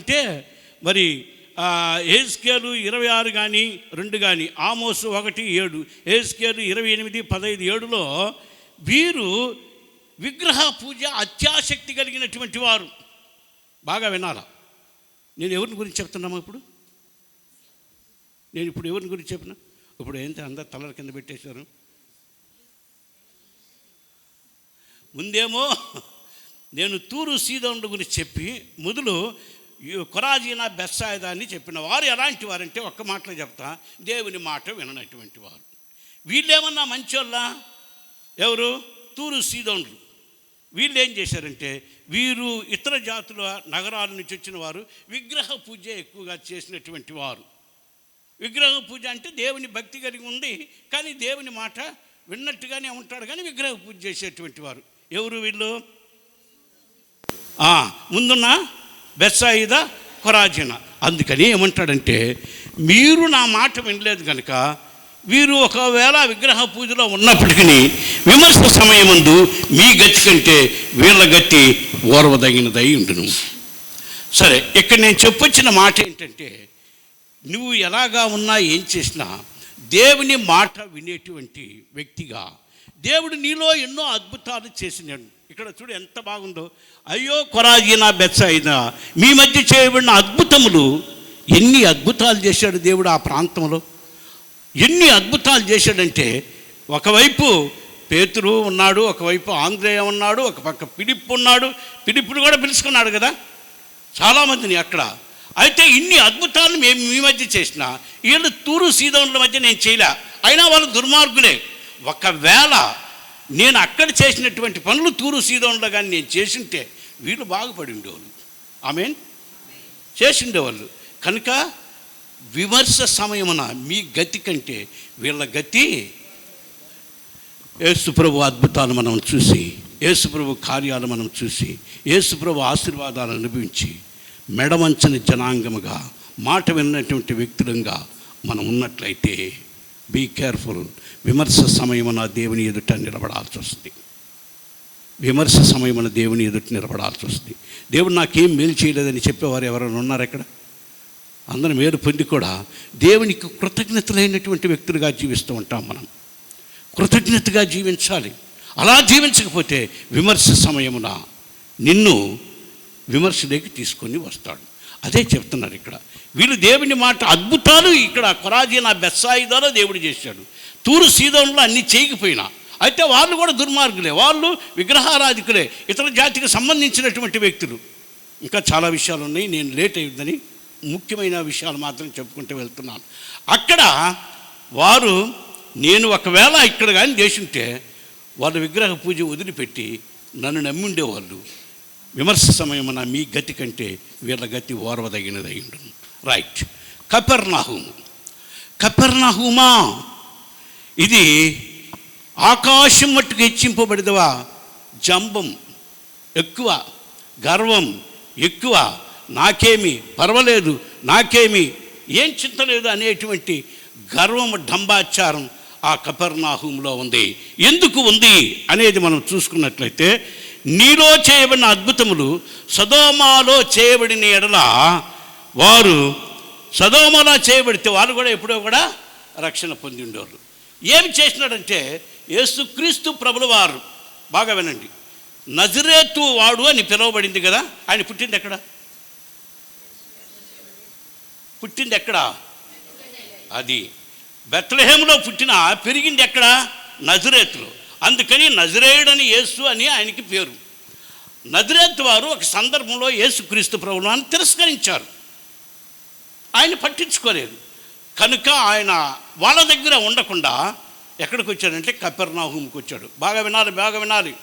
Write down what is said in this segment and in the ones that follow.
అంటే మరి హెజ్కేలు 26 కానీ 2 కానీ, ఆమోసు 1:7, హెజ్కేలు 28:15-7లో వీరు విగ్రహ పూజ అత్యాసక్తి కలిగినటువంటి వారు. బాగా వినాలా. నేను ఎవరిని గురించి చెప్తున్నామా ఇప్పుడు? నేను ఇప్పుడు ఎవరిని గురించి చెప్పినా? ఇప్పుడు ఏంటి అందరు తలల కింద పెట్టేశారు. ముందేమో నేను తూరు సీదోనుల గురించి చెప్పి మొదలు కొరాజీనా బెత్సాయిదా అని చెప్పిన వారు ఎలాంటి వారంటే ఒక్క మాటలో చెప్తా, దేవుని మాట విననటువంటి వారు. వీళ్ళేమన్నా మంచోళ్ళ? ఎవరు? తూరు సీదోనులు. వీళ్ళు ఏం చేశారంటే వీరు ఇతర జాతుల నగరాల నుంచి వచ్చిన వారు విగ్రహ పూజ ఎక్కువగా చేసినటువంటి వారు. విగ్రహ పూజ అంటే దేవుని భక్తి కలిగి ఉంది, కానీ దేవుని మాట విన్నట్టుగానే ఉంటాడు, కానీ విగ్రహ పూజ చేసేటువంటి వారు. ఎవరు వీళ్ళు? ముందున్న బెత్సాయిదా, కొరాజీనా. అందుకని ఏమంటాడంటే మీరు నా మాట వినలేదు కనుక వీరు ఒకవేళ విగ్రహ పూజలో ఉన్నప్పటికీ విమర్శ సమయమందు మీ గతి కంటే వీళ్ళ గతి ఓర్వదగినదై ఉండును. సరే, ఇక్కడ నేను చెప్పొచ్చిన మాట ఏంటంటే నువ్వు ఎలాగా ఉన్నా ఏం చేసినా దేవుని మాట వినేటువంటి వ్యక్తిగా దేవుడు నీలో ఎన్నో అద్భుతాలు చేసినాడు. ఇక్కడ చూడు ఎంత బాగుందో. అయ్యో కొరాజీనా బెత్సాయిదా, మీ మధ్య చేయబడిన అద్భుతములు, ఎన్ని అద్భుతాలు చేశాడు దేవుడు ఆ ప్రాంతంలో. ఎన్ని అద్భుతాలు చేశాడంటే ఒకవైపు పేతురు ఉన్నాడు, ఒకవైపు ఆంద్రేయ ఉన్నాడు, ఒక పక్క ఫిలిప్పు ఉన్నాడు. ఫిలిప్పును కూడా పిలుచుకున్నాడు కదా చాలామందిని అక్కడ. అయితే ఇన్ని అద్భుతాలు మేము మీ మధ్య చేసినా వీళ్ళు తూరు సీదోనుల మధ్య నేను చేయలే, అయినా వాళ్ళు దుర్మార్గులే. ఒకవేళ నేను అక్కడ చేసినటువంటి పనులు తూరు సీదోనులో కానీ నేను చేసింటే వీళ్ళు బాగుపడి ఉండేవాళ్ళు. ఆమేన్. చేసి ఉండేవాళ్ళు. కనుక విమర్శ సమయమున మీ గతి కంటే వీళ్ళ గతి. యేసుప్రభు అద్భుతాలు మనం చూసి, యేసుప్రభు కార్యాలు మనం చూసి, యేసుప్రభు ఆశీర్వాదాలు అనుభవించి మెడవంచని జనాంగముగా మాట విన్నటువంటి వ్యక్తులంగా మనం ఉన్నట్లయితే బీ కేర్ఫుల్. విమర్శ సమయమున దేవుని ఎదుట నిలబడాల్సి వస్తుంది. విమర్శ సమయమున దేవుని ఎదుట నిలబడాల్సి వస్తుంది. దేవుడు నాకేం మేలు చేయలేదని చెప్పేవారు ఎవరైనా ఉన్నారు ఎక్కడ? అందరం మేలు పొంది కూడా దేవునికి కృతజ్ఞతలైనటువంటి వ్యక్తులుగా జీవిస్తూ ఉంటాం. మనం కృతజ్ఞతగా జీవించాలి. అలా జీవించకపోతే విమర్శ సమయమున నిన్ను విమర్శలోకి తీసుకొని వస్తాడు. అదే చెప్తున్నారు ఇక్కడ. వీళ్ళు దేవుని మాట అద్భుతాలు ఇక్కడ కొరాజీనా బెత్సాయిదాలో దేవుడు చేశాడు. తూరు సీదోనులో అన్నీ చేయకపోయినా, అయితే వాళ్ళు కూడా దుర్మార్గులే, వాళ్ళు విగ్రహారాధికులే, ఇతర జాతికి సంబంధించినటువంటి వ్యక్తులు. ఇంకా చాలా విషయాలు ఉన్నాయి, నేను లేట్ అయ్యిందని ముఖ్యమైన విషయాలు మాత్రం చెప్పుకుంటూ వెళ్తున్నాను. అక్కడ వారు నేను ఒకవేళ ఇక్కడ కానీ చేసింటే వాళ్ళు విగ్రహ పూజ వదిలిపెట్టి నన్ను నమ్మిండేవాళ్ళు. విమర్శ సమయమున మీ గతి కంటే వీళ్ళ గతి ఓర్వదగినదై ఉండును. రైట్. కపెర్నహూమా, ఇది ఆకాశం మట్టుకు హెచ్చింపబడిదవా? జంబం ఎక్కువ, గర్వం ఎక్కువ, నాకేమి పర్వాలేదు, నాకేమి ఏం చింత లేదు అనేటువంటి గర్వం, డంబాచారం ఆ కపెర్నహూములో ఉంది. ఎందుకు ఉంది అనేది మనం చూసుకున్నట్లయితే నీలో చేయబడిన అద్భుతములు సొదొమలో చేయబడిన ఎడల వారు సొదొమలో చేయబడితే వాళ్ళు కూడా ఎప్పుడో కూడా రక్షణ పొంది ఉండేవారు. ఏమి చేసినాడంటే యేసుక్రీస్తు ప్రభుల వారు, బాగా వినండి, నజరేతు వాడు అని పిలువబడింది కదా. ఆయన పుట్టింది ఎక్కడ? పుట్టింది ఎక్కడ? అది బెత్లెహేములో పుట్టిన, పెరిగింది ఎక్కడ? నజరేతులో. అందుకని నజరేయుడని యేసు అని ఆయనకి పేరు. నజరేతు వారు ఒక సందర్భంలో యేసుక్రీస్తు ప్రభువును తిరస్కరించారు, ఆయన పట్టించుకోలేదు. కనుక ఆయన వాళ్ళ దగ్గర ఉండకుండా ఎక్కడికి వచ్చాడంటే కపెర్నహూముకి వచ్చాడు. బాగా వినాలి.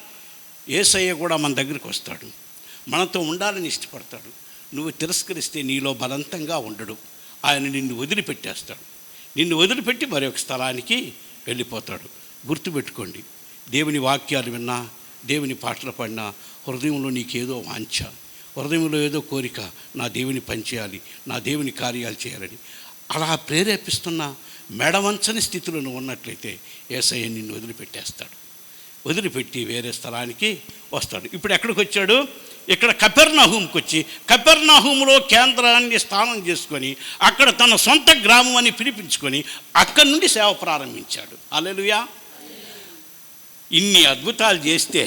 యేసయ్య కూడా మన దగ్గరికి వస్తాడు, మనతో ఉండాలని ఇష్టపడతాడు. నువ్వు తిరస్కరిస్తే నీలో బలవంతంగా ఉండడు, ఆయన నిన్ను వదిలిపెట్టేస్తాడు. నిన్ను వదిలిపెట్టి మరి ఒక స్థలానికి వెళ్ళిపోతాడు. గుర్తుపెట్టుకోండి, దేవుని వాక్యాలు విన్నా, దేవుని పాటలు పాడినా హృదయంలో నీకేదో వాంఛ, హృదయంలో ఏదో కోరిక, నా దేవుని పనిచేయాలి, నా దేవుని కార్యాలు చేయాలని అలా ప్రేరేపిస్తున్న మెడవంచని స్థితిలో నువ్వు ఉన్నట్లయితే యేసయ్య నిన్ను వదిలిపెట్టేస్తాడు. వదిలిపెట్టి వేరే స్థలానికి వస్తాడు. ఇప్పుడు ఎక్కడికి వచ్చాడు? ఇక్కడ కపెర్నహూముకి వచ్చి కపెర్నహూములో కేంద్రాన్ని స్థానం చేసుకొని అక్కడ తన సొంత గ్రామం అని పిలిపించుకొని అక్కడి నుండి సేవ ప్రారంభించాడు. హల్లెలూయా. ఇన్ని అద్భుతాలు చేస్తే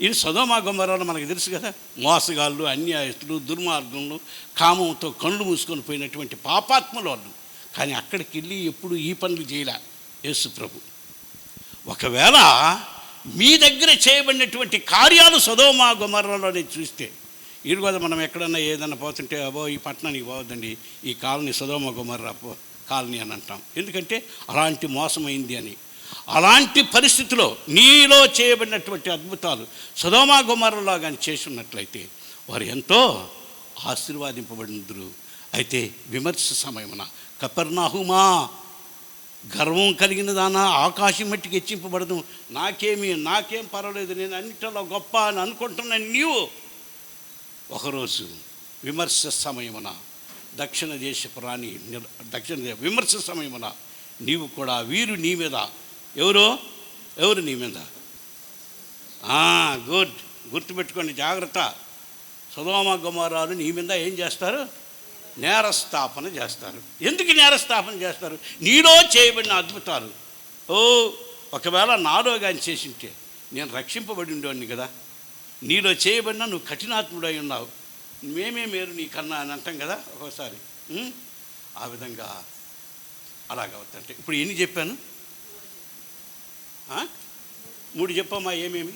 ఇది సొదొమ గొమొర్రాలో మనకు తెలుసు కదా, మోసగాళ్ళు, అన్యాయస్తులు, దుర్మార్గులు, కామంతో కళ్ళు మూసుకొని పోయినటువంటి పాపాత్ములు వాళ్ళు. కానీ అక్కడికి వెళ్ళి ఎప్పుడు ఈ పనులు చేయలే యేసు ప్రభు. ఒకవేళ మీ దగ్గర చేయబడినటువంటి కార్యాలు సొదొమ గొమొర్రాలోనే చూస్తే, ఈరోజు మనం ఎక్కడన్నా ఏదన్నా పోతుంటే అబో ఈ పట్టణానికి పోవద్దండి, ఈ కాలనీ సొదొమ గొమొర్రా కాలనీ అని అంటాం. ఎందుకంటే అలాంటి మోసమైంది అని. అలాంటి పరిస్థితిలో నీలో చేయబడినటువంటి అద్భుతాలు సొదొమ గొమొర్రాలో కానీ చేసి ఉన్నట్లయితే వారు ఎంతో ఆశీర్వాదింపబడినరు. అయితే విమర్శ సమయమున కపెర్నహూమా, గర్వం కలిగిన దానా, ఆకాశం మట్టికి హెచ్చింపబడదు, నాకేం పర్వాలేదు, నేను అన్నిటిలో గొప్ప అని అనుకుంటున్నాను నీవు. ఒకరోజు విమర్శ సమయమున దక్షిణ దేశపు రాణి విమర్శ సమయమున నీవు కూడా వీరు నీ మీద ఎవరు నీ మీద గుడ్ గుర్తుపెట్టుకోండి, జాగ్రత్త. సొదొమ గొమొర్రాలు నీ మీద ఏం చేస్తారు? నేరస్థాపన చేస్తారు. ఎందుకు నేరస్థాపన చేస్తారు? నీలో చేయబడిన అద్భుతాలు. ఒకవేళ నాలో కానీ చేసింటే నేను రక్షింపబడి ఉండేవాడిని కదా. నీలో చేయబడినా నువ్వు కఠినాత్ముడై ఉన్నావు, మేమే మేరు నీకన్నా అని అంటాం కదా ఒక్కోసారి. ఆ విధంగా అలాగవుతుంటే ఇప్పుడు ఎన్ని చెప్పాను? 3 చెప్పమ్మా. ఏమేమి?